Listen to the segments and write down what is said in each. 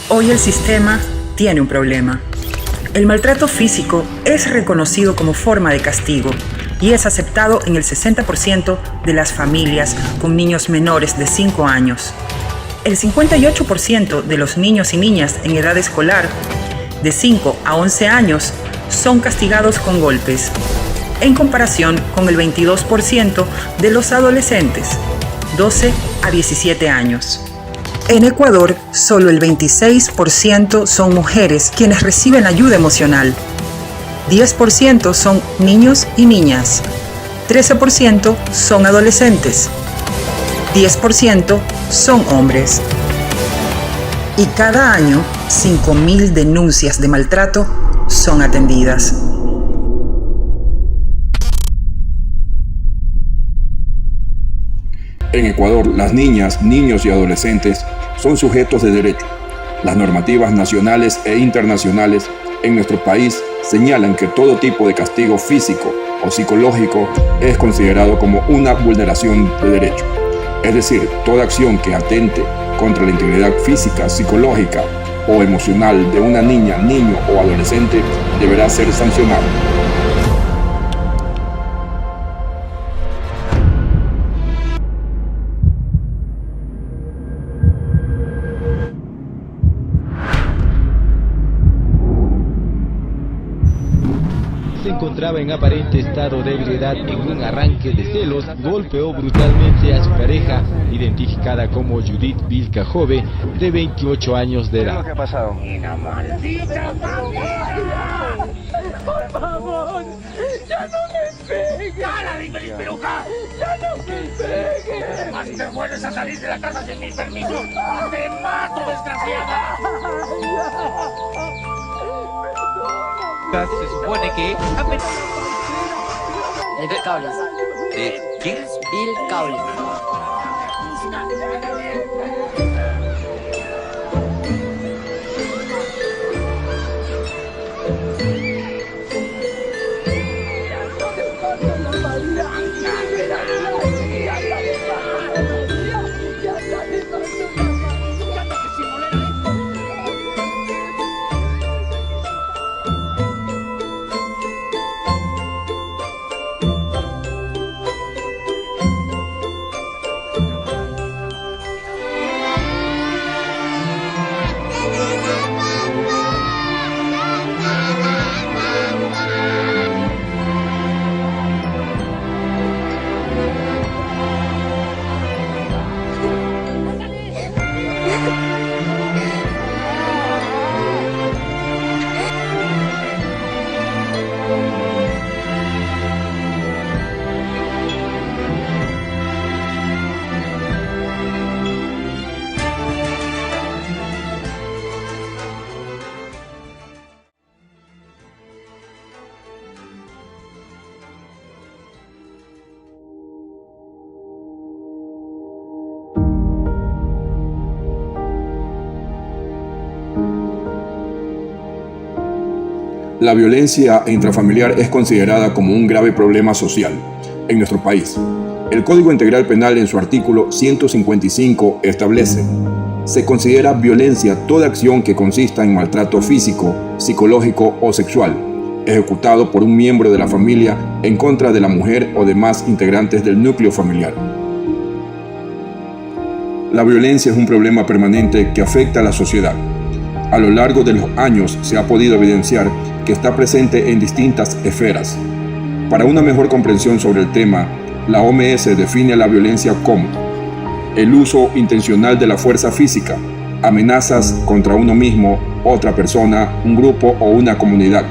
Hoy el sistema tiene un problema. El maltrato físico es reconocido como forma de castigo y es aceptado en el 60% de las familias con niños menores de 5 años. El 58% de los niños y niñas en edad escolar de 5 a 11 años son castigados con golpes, en comparación con el 22% de los adolescentes, 12 a 17 años. En Ecuador, solo el 26% son mujeres quienes reciben ayuda emocional. 10% son niños y niñas. 13% son adolescentes. 10% son hombres. Y cada año, 5.000 denuncias de maltrato son atendidas. En Ecuador, las niñas, niños y adolescentes son sujetos de derecho. Las normativas nacionales e internacionales en nuestro país señalan que todo tipo de castigo físico o psicológico es considerado como una vulneración de derecho. Es decir, toda acción que atente contra la integridad física, psicológica o emocional de una niña, niño o adolescente deberá ser sancionada. Se encontraba en aparente estado de ebriedad. En un arranque de celos, golpeó brutalmente a su pareja, identificada como Judith Vilca Jove, de 28 años de edad. ¿Qué es lo que ha pasado? ¡Una maldita familia! ¡Por favor! ¡Ya no me pegues! ¡Cara de infeliz peluca! ¡Ya no me pegues! ¡Más te vuelves a salir de la casa sin mi permiso! ¡Te mato, desgraciada! Se supone que... El Bill Cables. ¿Quién? Bill Cables. La violencia intrafamiliar es considerada como un grave problema social en nuestro país. El Código Integral Penal en su artículo 155 establece: se considera violencia toda acción que consista en maltrato físico, psicológico o sexual, ejecutado por un miembro de la familia en contra de la mujer o demás integrantes del núcleo familiar. La violencia es un problema permanente que afecta a la sociedad. A lo largo de los años se ha podido evidenciar que está presente en distintas esferas. Para una mejor comprensión sobre el tema, la OMS define la violencia como el uso intencional de la fuerza física, amenazas contra uno mismo, otra persona, un grupo o una comunidad,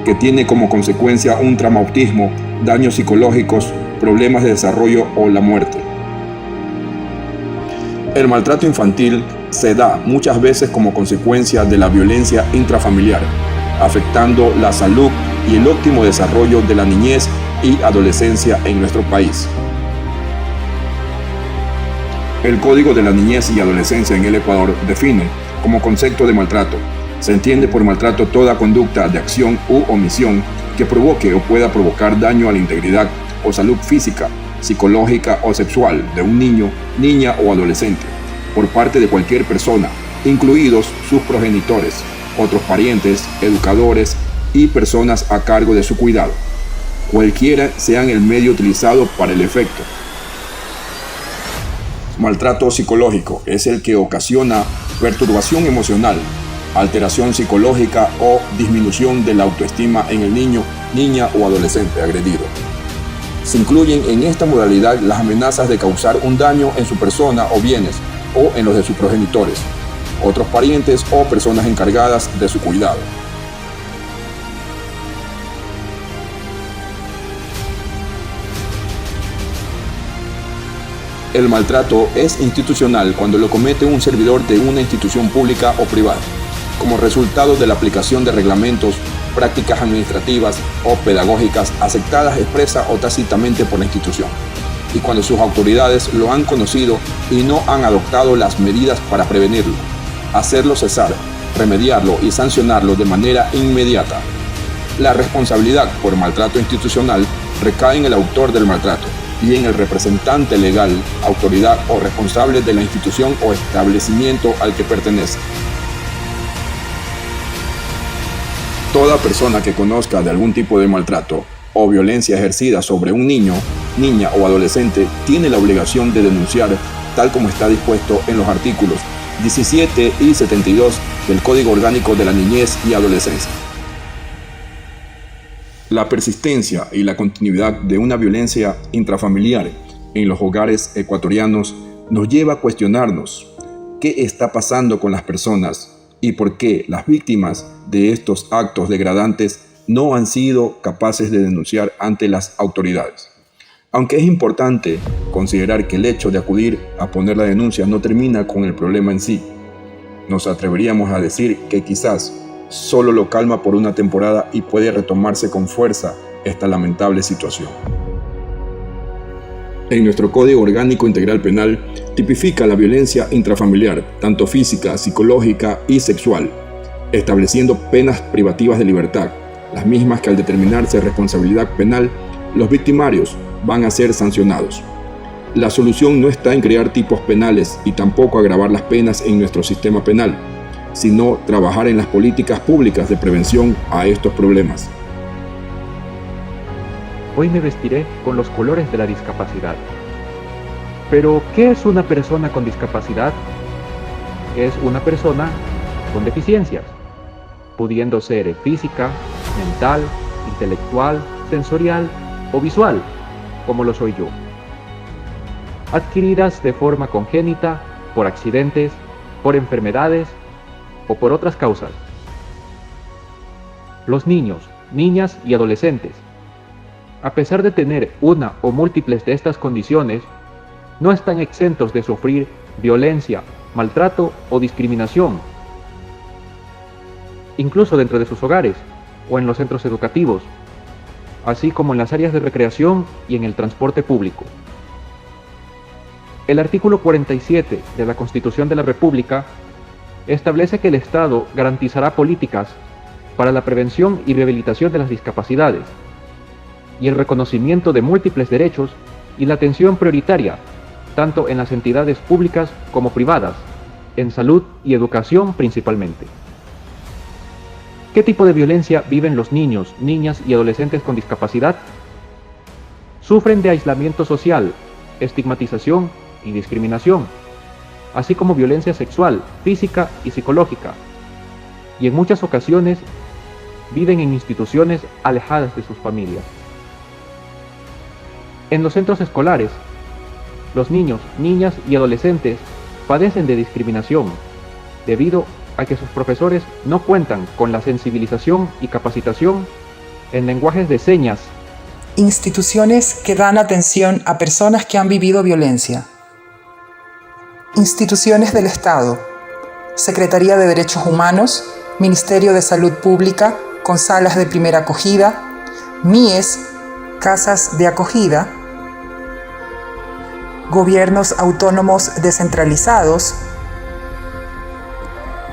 que tiene como consecuencia un traumatismo, daños psicológicos, problemas de desarrollo o la muerte. El maltrato infantil se da muchas veces como consecuencia de la violencia intrafamiliar, afectando la salud y el óptimo desarrollo de la niñez y adolescencia en nuestro país. El Código de la Niñez y Adolescencia en el Ecuador define como concepto de maltrato: se entiende por maltrato toda conducta de acción u omisión que provoque o pueda provocar daño a la integridad o salud física, psicológica o sexual de un niño, niña o adolescente, por parte de cualquier persona, incluidos sus progenitores, otros parientes, educadores y personas a cargo de su cuidado, cualquiera sean el medio utilizado para el efecto. Maltrato psicológico es el que ocasiona perturbación emocional, alteración psicológica o disminución de la autoestima en el niño, niña o adolescente agredido. Se incluyen en esta modalidad las amenazas de causar un daño en su persona o bienes, o en los de sus progenitores, otros parientes o personas encargadas de su cuidado. El maltrato es institucional cuando lo comete un servidor de una institución pública o privada, como resultado de la aplicación de reglamentos, prácticas administrativas o pedagógicas aceptadas expresa o tácitamente por la institución, y cuando sus autoridades lo han conocido y no han adoptado las medidas para prevenirlo, hacerlo cesar, remediarlo y sancionarlo de manera inmediata. La responsabilidad por maltrato institucional recae en el autor del maltrato y en el representante legal, autoridad o responsable de la institución o establecimiento al que pertenece. Toda persona que conozca de algún tipo de maltrato o violencia ejercida sobre un niño, niña o adolescente tiene la obligación de denunciar, tal como está dispuesto en los artículos 17 y 72 del Código Orgánico de la Niñez y Adolescencia. La persistencia y la continuidad de una violencia intrafamiliar en los hogares ecuatorianos nos lleva a cuestionarnos qué está pasando con las personas y por qué las víctimas de estos actos degradantes no han sido capaces de denunciar ante las autoridades. Aunque es importante considerar que el hecho de acudir a poner la denuncia no termina con el problema en sí, nos atreveríamos a decir que quizás solo lo calma por una temporada y puede retomarse con fuerza esta lamentable situación. En nuestro Código Orgánico Integral Penal tipifica la violencia intrafamiliar, tanto física, psicológica y sexual, estableciendo penas privativas de libertad, las mismas que al determinarse responsabilidad penal, los victimarios van a ser sancionados. La solución no está en crear tipos penales y tampoco agravar las penas en nuestro sistema penal, sino trabajar en las políticas públicas de prevención a estos problemas. Hoy me vestiré con los colores de la discapacidad. Pero, ¿qué es una persona con discapacidad? Es una persona con deficiencias, pudiendo ser física, mental, intelectual, sensorial o visual, como lo soy yo. Adquiridas de forma congénita, por accidentes, por enfermedades o por otras causas. Los niños, niñas y adolescentes, a pesar de tener una o múltiples de estas condiciones, no están exentos de sufrir violencia, maltrato o discriminación, incluso dentro de sus hogares o en los centros educativos, así como en las áreas de recreación y en el transporte público. El artículo 47 de la Constitución de la República establece que el Estado garantizará políticas para la prevención y rehabilitación de las discapacidades y el reconocimiento de múltiples derechos y la atención prioritaria, tanto en las entidades públicas como privadas, en salud y educación principalmente. ¿Qué tipo de violencia viven los niños, niñas y adolescentes con discapacidad? Sufren de aislamiento social, estigmatización y discriminación, así como violencia sexual, física y psicológica, y en muchas ocasiones viven en instituciones alejadas de sus familias. En los centros escolares, los niños, niñas y adolescentes padecen de discriminación debido a que sus profesores no cuentan con la sensibilización y capacitación en lenguajes de señas. Instituciones que dan atención a personas que han vivido violencia. Instituciones del Estado, Secretaría de Derechos Humanos, Ministerio de Salud Pública, con salas de primera acogida, MIES, casas de acogida, gobiernos autónomos descentralizados,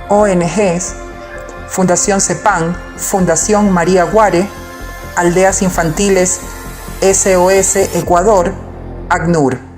ONGs, Fundación CEPAN, Fundación María Guare, Aldeas Infantiles, SOS Ecuador, ACNUR.